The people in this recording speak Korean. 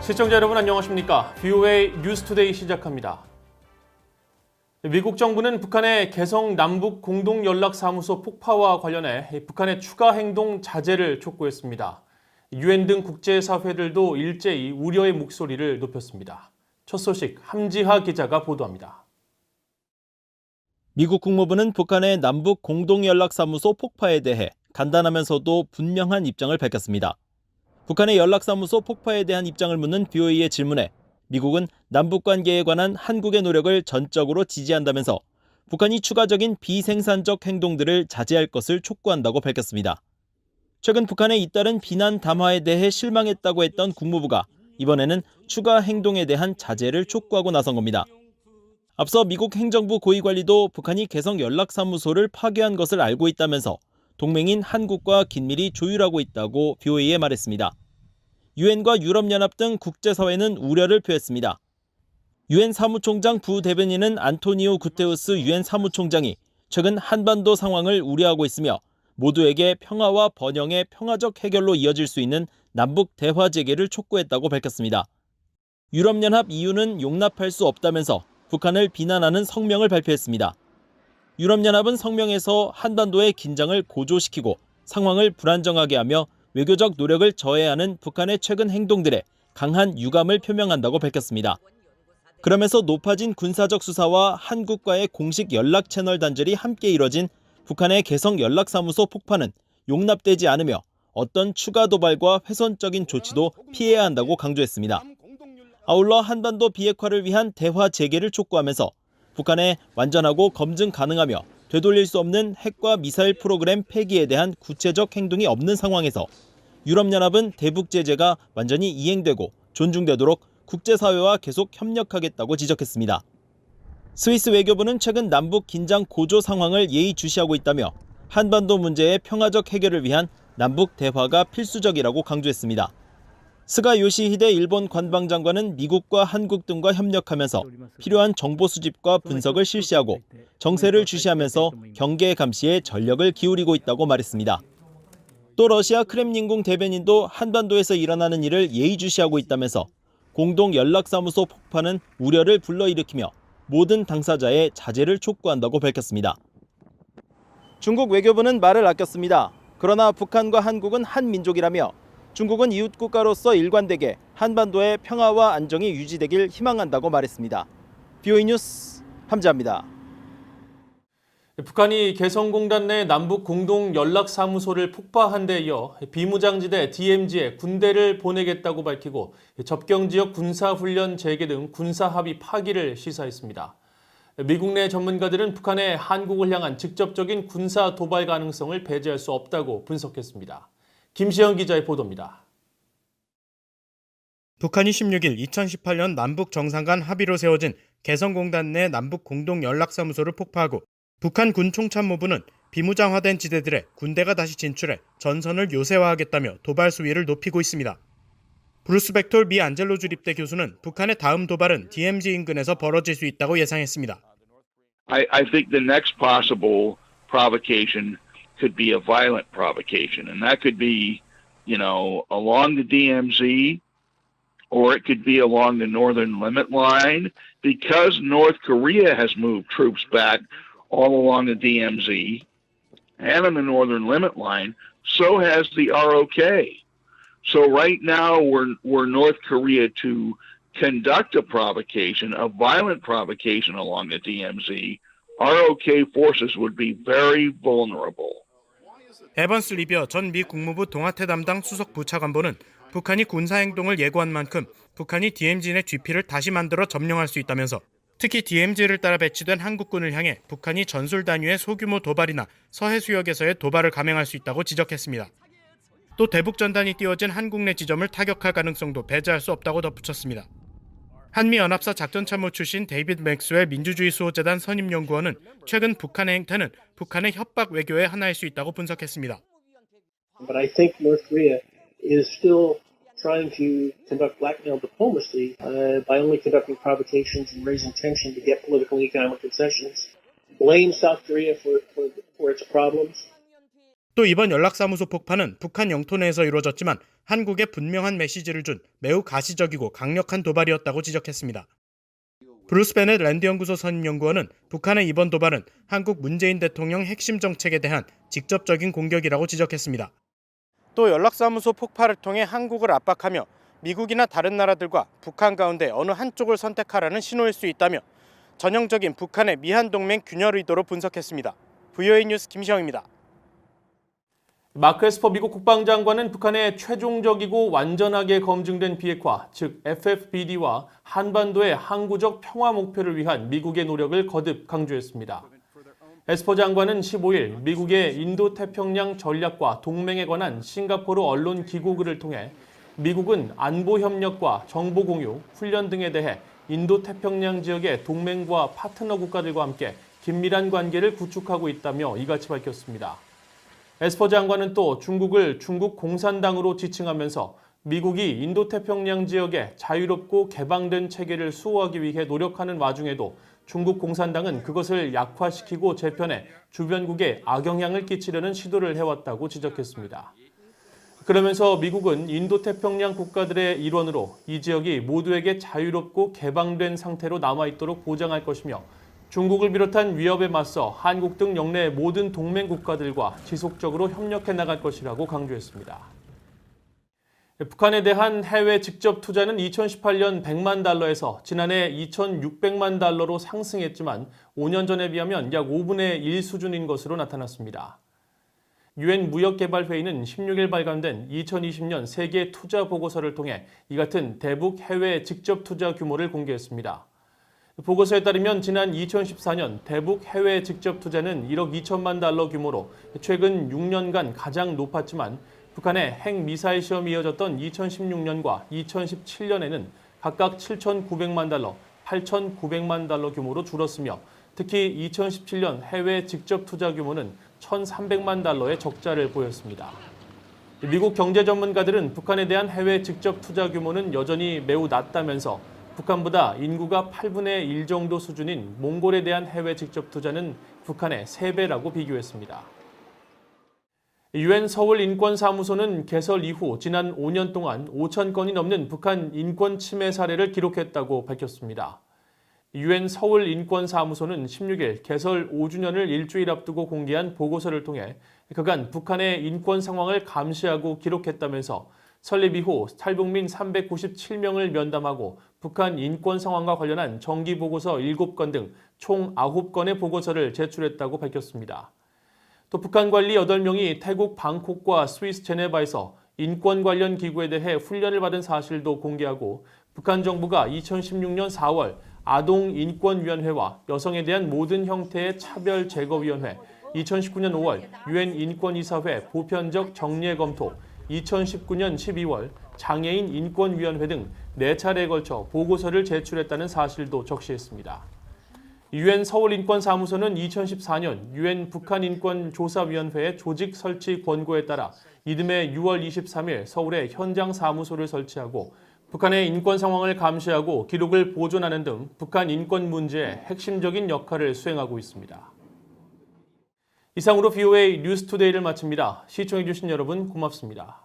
시청자 여러분 안녕하십니까? VOA 뉴스투데이 시작합니다. 미국 정부는 북한의 개성 남북 공동연락사무소 폭파와 관련해 북한의 추가 행동 자제를 촉구했습니다. 유엔 등 국제사회들도 일제히 우려의 목소리를 높였습니다. 첫 소식 함지하 기자가 보도합니다. 미국 국무부는 북한의 남북 공동연락사무소 폭파에 대해 간단하면서도 분명한 입장을 밝혔습니다. 북한의 연락사무소 폭파에 대한 입장을 묻는 VOA의 질문에 미국은 남북관계에 관한 한국의 노력을 전적으로 지지한다면서 북한이 추가적인 비생산적 행동들을 자제할 것을 촉구한다고 밝혔습니다. 최근 북한의 잇따른 비난 담화에 대해 실망했다고 했던 국무부가 이번에는 추가 행동에 대한 자제를 촉구하고 나선 겁니다. 앞서 미국 행정부 고위관리도 북한이 개성 연락사무소를 파괴한 것을 알고 있다면서 동맹인 한국과 긴밀히 조율하고 있다고 VOA에 말했습니다. 유엔과 유럽연합 등 국제사회는 우려를 표했습니다. 유엔 사무총장 부대변인은 안토니오 구테우스 유엔 사무총장이 최근 한반도 상황을 우려하고 있으며 모두에게 평화와 번영의 평화적 해결로 이어질 수 있는 남북 대화 재개를 촉구했다고 밝혔습니다. 유럽연합 EU는 용납할 수 없다면서 북한을 비난하는 성명을 발표했습니다. 유럽연합은 성명에서 한반도의 긴장을 고조시키고 상황을 불안정하게 하며 외교적 노력을 저해하는 북한의 최근 행동들에 강한 유감을 표명한다고 밝혔습니다. 그러면서 높아진 군사적 수사와 한국과의 공식 연락 채널 단절이 함께 이뤄진 북한의 개성 연락사무소 폭파는 용납되지 않으며 어떤 추가 도발과 훼손적인 조치도 피해야 한다고 강조했습니다. 아울러 한반도 비핵화를 위한 대화 재개를 촉구하면서 북한의 완전하고 검증 가능하며 되돌릴 수 없는 핵과 미사일 프로그램 폐기에 대한 구체적 행동이 없는 상황에서 유럽연합은 대북 제재가 완전히 이행되고 존중되도록 국제사회와 계속 협력하겠다고 지적했습니다. 스위스 외교부는 최근 남북 긴장 고조 상황을 예의주시하고 있다며 한반도 문제의 평화적 해결을 위한 남북 대화가 필수적이라고 강조했습니다. 스가 요시히데 일본 관방장관은 미국과 한국 등과 협력하면서 필요한 정보 수집과 분석을 실시하고 정세를 주시하면서 경계 감시에 전력을 기울이고 있다고 말했습니다. 또 러시아 크렘린궁 대변인도 한반도에서 일어나는 일을 예의주시하고 있다면서 공동연락사무소 폭파는 우려를 불러일으키며 모든 당사자의 자제를 촉구한다고 밝혔습니다. 중국 외교부는 말을 아꼈습니다. 그러나 북한과 한국은 한 민족이라며 중국은 이웃 국가로서 일관되게 한반도의 평화와 안정이 유지되길 희망한다고 말했습니다. VOA 뉴스 함지하입니다. 북한이 개성공단 내 남북 공동연락사무소를 폭파한 데 이어 비무장지대 DMZ에 군대를 보내겠다고 밝히고 접경지역 군사훈련 재개 등 군사합의 파기를 시사했습니다. 미국 내 전문가들은 북한의 한국을 향한 직접적인 군사 도발 가능성을 배제할 수 없다고 분석했습니다. 김시영 기자의 보도입니다. 북한이 16일 2018년 남북 정상 간 합의로 세워진 개성공단 내 남북 공동연락사무소를 폭파하고 북한 군 총참모부는 비무장화된 지대들에 군대가 다시 진출해 전선을 요새화하겠다며 도발 수위를 높이고 있습니다. 브루스 벡톨 미 안젤로 주립대 교수는 북한의 다음 도발은 DMZ 인근에서 벌어질 수 있다고 예상했습니다. I think the next possible provocation could be a violent provocation, and that could be, along the DMZ, or it could be along the northern limit line, because North Korea has moved troops back all along the DMZ and on the northern limit line, so has the ROK. So right now, were North Korea to conduct a provocation, a violent provocation along the DMZ, ROK forces would be very vulnerable. 에번스 리비어 전 미 국무부 동아태 담당 수석 부차관보는 북한이 군사행동을 예고한 만큼 북한이 DMZ 내 GP를 다시 만들어 점령할 수 있다면서 특히 DMZ를 따라 배치된 한국군을 향해 북한이 전술 단위의 소규모 도발이나 서해수역에서의 도발을 감행할 수 있다고 지적했습니다. 또 대북전단이 띄워진 한국 내 지점을 타격할 가능성도 배제할 수 없다고 덧붙였습니다. 한미연합사 작전참모 출신 데이비드 맥스웰 민주주의 수호재단 선임연구원은 최근 북한의 행태는 북한의 협박 외교의 하나일 수 있다고 분석했습니다. But I think North Korea is still trying to conduct blackmail diplomacy by only conducting provocations and raising tension to get political and economic concessions. Blame South Korea for its problems. 또 이번 연락사무소 폭파는 북한 영토 내에서 이루어졌지만 한국에 분명한 메시지를 준 매우 가시적이고 강력한 도발이었다고 지적했습니다. 브루스 베넷 랜드연구소 선임연구원은 북한의 이번 도발은 한국 문재인 대통령 핵심 정책에 대한 직접적인 공격이라고 지적했습니다. 또 연락사무소 폭파를 통해 한국을 압박하며 미국이나 다른 나라들과 북한 가운데 어느 한쪽을 선택하라는 신호일 수 있다며 전형적인 북한의 미한동맹 균열 의도로 분석했습니다. VOA 뉴스 김시영입니다. 마크 에스퍼 미국 국방장관은 북한의 최종적이고 완전하게 검증된 비핵화, 즉 FFBD와 한반도의 항구적 평화 목표를 위한 미국의 노력을 거듭 강조했습니다. 에스퍼 장관은 15일 미국의 인도태평양 전략과 동맹에 관한 싱가포르 언론 기고글을 통해 미국은 안보 협력과 정보 공유, 훈련 등에 대해 인도태평양 지역의 동맹과 파트너 국가들과 함께 긴밀한 관계를 구축하고 있다며 이같이 밝혔습니다. 에스퍼 장관은 또 중국을 중국 공산당으로 지칭하면서 미국이 인도태평양 지역에 자유롭고 개방된 체계를 수호하기 위해 노력하는 와중에도 중국 공산당은 그것을 약화시키고 재편해 주변국에 악영향을 끼치려는 시도를 해왔다고 지적했습니다. 그러면서 미국은 인도태평양 국가들의 일원으로 이 지역이 모두에게 자유롭고 개방된 상태로 남아있도록 보장할 것이며 중국을 비롯한 위협에 맞서 한국 등 영내 모든 동맹 국가들과 지속적으로 협력해 나갈 것이라고 강조했습니다. 북한에 대한 해외 직접 투자는 2018년 100만 달러에서 지난해 2,600만 달러로 상승했지만 5년 전에 비하면 약 5분의 1 수준인 것으로 나타났습니다. 유엔 무역개발회의는 16일 발간된 2020년 세계 투자 보고서를 통해 이 같은 대북 해외 직접 투자 규모를 공개했습니다. 보고서에 따르면 지난 2014년 대북 해외 직접 투자는 1억 2천만 달러 규모로 최근 6년간 가장 높았지만 북한의 핵미사일 시험이 이어졌던 2016년과 2017년에는 각각 7,900만 달러, 8,900만 달러 규모로 줄었으며 특히 2017년 해외 직접 투자 규모는 1,300만 달러의 적자를 보였습니다. 미국 경제 전문가들은 북한에 대한 해외 직접 투자 규모는 여전히 매우 낮다면서 북한보다 인구가 8분의 1 정도 수준인 몽골에 대한 해외 직접 투자는 북한의 3배라고 비교했습니다. 유엔 서울인권사무소는 개설 이후 지난 5년 동안 5천 건이 넘는 북한 인권 침해 사례를 기록했다고 밝혔습니다. 유엔 서울인권사무소는 16일 개설 5주년을 일주일 앞두고 공개한 보고서를 통해 그간 북한의 인권 상황을 감시하고 기록했다면서 설립 이후 탈북민 397명을 면담하고 북한 인권 상황과 관련한 정기 보고서 7건 등 총 9건의 보고서를 제출했다고 밝혔습니다. 또 북한 관리 8명이 태국 방콕과 스위스 제네바에서 인권 관련 기구에 대해 훈련을 받은 사실도 공개하고 북한 정부가 2016년 4월 아동인권위원회와 여성에 대한 모든 형태의 차별 제거위원회, 2019년 5월 유엔 인권이사회 보편적 정례 검토, 2019년 12월 장애인 인권위원회 등 4차례에 걸쳐 보고서를 제출했다는 사실도 적시했습니다. 유엔 서울인권사무소는 2014년 유엔 북한인권조사위원회의 조직 설치 권고에 따라 이듬해 6월 23일 서울에 현장 사무소를 설치하고 북한의 인권 상황을 감시하고 기록을 보존하는 등 북한 인권 문제에 핵심적인 역할을 수행하고 있습니다. 이상으로 VOA 뉴스투데이를 마칩니다. 시청해주신 여러분 고맙습니다.